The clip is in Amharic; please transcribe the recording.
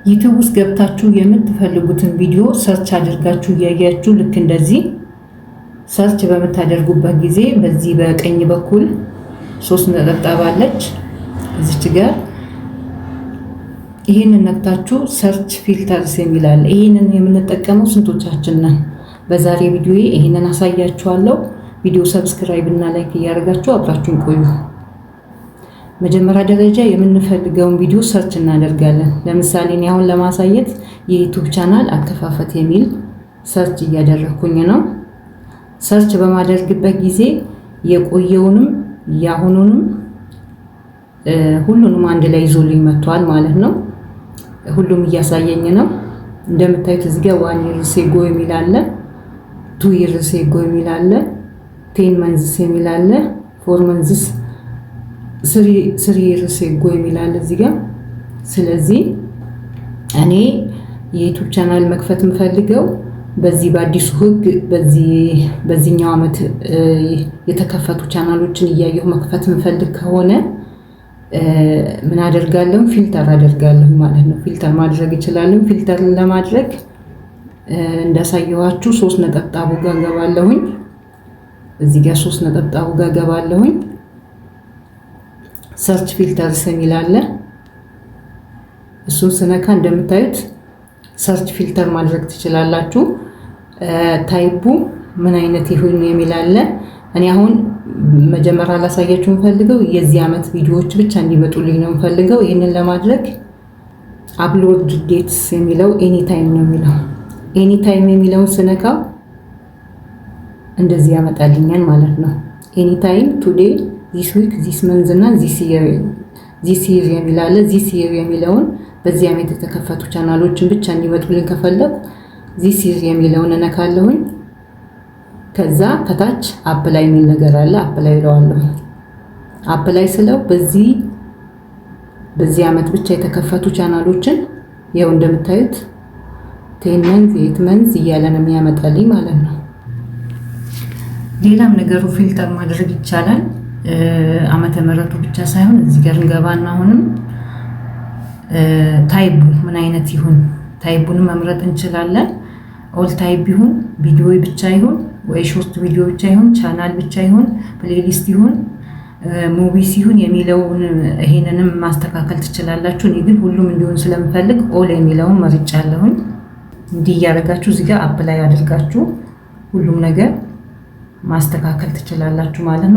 ዩቲዩብ ውስጥ ገብታችሁ የምትፈልጉትን ቪዲዮ ሰርች አድርጋችሁ እያያችሁ ልክ እንደዚህ ሰርች በምታደርጉበት ጊዜ በዚህ በቀኝ በኩል 3 ነጠብጣብ አለች እዚች ጋር ይሄንን ነክታችሁ ሰርች ፊልተርስ የሚላል ይሄንን የምንጠቀመው ስንቶቻችን ነን? በዛሬ ቪዲዮዬ ይሄንን አሳያችኋለሁ። ቪዲዮ ሰብስክራይብ እና ላይክ እያደረጋችሁ አብራችሁን ቆዩ። መጀመሪያ ደረጃ የምንፈልገውን ቪዲዮ ሰርች እናደርጋለን። ለምሳሌ እኔ አሁን ለማሳየት የዩቲዩብ ቻናል አከፋፈት የሚል ሰርች እያደረኩኝ ነው። ሰርች በማደርግበት ጊዜ የቆየውንም ያሁኑንም ሁሉንም አንድ ላይ ይዞልኝ መጥቷል ማለት ነው። ሁሉም እያሳየኝ ነው። እንደምታዩት እዚህ ጋር 1 years ago የሚል አለ፣ 2 years ago የሚል አለ፣ 10 months የሚል አለ፣ 4 months 3 years ago የሚል አለ እዚህ ጋር። ስለዚህ እኔ የዩቲዩብ ቻናል መክፈት የምፈልገው በዚህ በአዲሱ ህግ በዚህኛው ዓመት የተከፈቱ ቻናሎችን እያየሁ መክፈት የምፈልግ ከሆነ ምን አደርጋለሁ? ፊልተር አደርጋለሁ ማለት ነው። ፊልተር ማድረግ እችላለሁ። ፊልተር ለማድረግ እንዳሳየኋችሁ 3 ነጠብጣቡ ጋር ገባለሁኝ። እዚህ ጋር 3 ነጠብጣቡ ጋር ገባለሁኝ። ሰርች ፊልተርስ የሚል አለ። እሱን ስነካ እንደምታዩት ሰርች ፊልተር ማድረግ ትችላላችሁ። ታይፑ ምን አይነት ይሁን የሚል አለ። እኔ አሁን መጀመሪያ ላሳያችሁ የምፈልገው የዚህ ዓመት ቪዲዮዎች ብቻ እንዲመጡልኝ ነው የምፈልገው። ይህንን ለማድረግ አፕሎድ ዴትስ የሚለው ኤኒ ታይም ነው የሚለው። ኤኒ ታይም የሚለውን ስነካው እንደዚህ ያመጣልኛል ማለት ነው። ኤኒ ታይም፣ ቱዴይ፣ ዚስ ዊክ፣ ዚስ መንዝ እና ዚስ ይር የሚል አለ። ዚስ ይር የሚለውን በዚህ ዓመት የተከፈቱ ቻናሎችን ብቻ እንዲመጡልኝ ከፈለኩ ዚስ ይር የሚለውን እነካለሁኝ። ከዛ ከታች አፕላይ የሚል ነገር አለ። አፕላይ እለዋለሁ። አፕላይ ስለው በዚህ ዓመት ብቻ የተከፈቱ ቻናሎችን ያው እንደምታዩት 10 months 8 months እያለ ነው የሚያመጣልኝ ማለት ነው። ሌላም ነገሩ ፊልተር ማድረግ ይቻላል። ዓመተ ምህረቱ ብቻ ሳይሆን እዚህ ጋር እንገባና አሁንም ታይቡ ምን አይነት ይሁን ታይቡን መምረጥ እንችላለን። ኦል ታይፕ ይሁን፣ ቪዲዮ ብቻ ይሁን ወይ ሾርት ቪዲዮ ብቻ ይሁን፣ ቻናል ብቻ ይሁን፣ ፕሌሊስት ይሁን፣ ሙቪስ ይሁን የሚለውን ይሄንንም ማስተካከል ትችላላችሁ። እኔ ግን ሁሉም እንዲሆን ስለምፈልግ ኦል የሚለውን መርጫለሁኝ። እንዲህ እያደረጋችሁ እዚህ ጋር አፕላይ አድርጋችሁ ሁሉም ነገር ማስተካከል ትችላላችሁ ማለት ነው።